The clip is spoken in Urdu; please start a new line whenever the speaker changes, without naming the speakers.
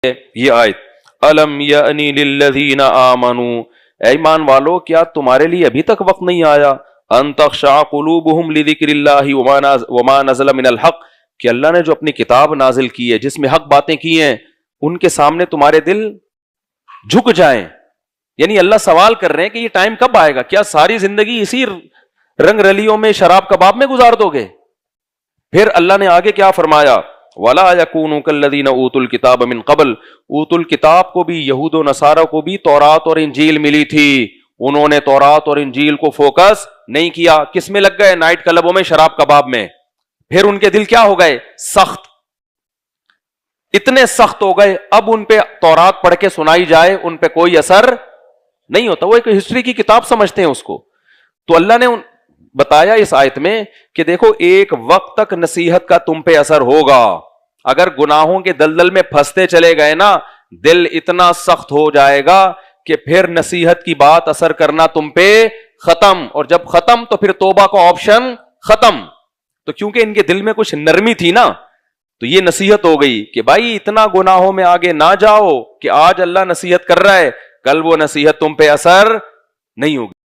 یہ آیت الم یعنی للذین آمنوا، اے ایمان والو کیا تمہارے لیے ابھی تک وقت نہیں آیا ان تخشع قلوبہم لذکر اللہ وما نزل من الحق، کہ اللہ نے جو اپنی کتاب نازل کی ہے جس میں حق باتیں کی ہیں ان کے سامنے تمہارے دل جھک جائیں. یعنی اللہ سوال کر رہے ہیں کہ یہ ٹائم کب آئے گا؟ کیا ساری زندگی اسی رنگ رلیوں میں شراب کباب میں گزار دو گے؟ پھر اللہ نے آگے کیا فرمایا وَلَا يَكُونُوا كَالَّذِينَ أُوتُوا الْكِتَابَ مِن قَبْلُ، اوت الکتاب کو بھی، یہود و نصارہ کو بھی تورات اور انجیل ملی تھی، انہوں نے تورات اور انجیل کو فوکس نہیں کیا، کس میں لگ گئے؟ نائٹ کلبوں میں، شراب کباب میں. پھر ان کے دل کیا ہو گئے؟ سخت، اتنے سخت ہو گئے اب ان پہ تورات پڑھ کے سنائی جائے ان پہ کوئی اثر نہیں ہوتا، وہ ایک ہسٹری کی کتاب سمجھتے ہیں اس کو. تو اللہ نے بتایا اس آیت میں کہ دیکھو ایک وقت تک نصیحت کا تم پہ اثر ہوگا، اگر گناہوں کے دلدل میں پھنستے چلے گئے نا دل اتنا سخت ہو جائے گا کہ پھر نصیحت کی بات اثر کرنا تم پہ ختم، اور جب ختم تو پھر توبہ کا آپشن ختم. تو کیونکہ ان کے دل میں کچھ نرمی تھی نا تو یہ نصیحت ہو گئی کہ بھائی اتنا گناہوں میں آگے نہ جاؤ کہ آج اللہ نصیحت کر رہا ہے کل وہ نصیحت تم پہ اثر نہیں ہوگی.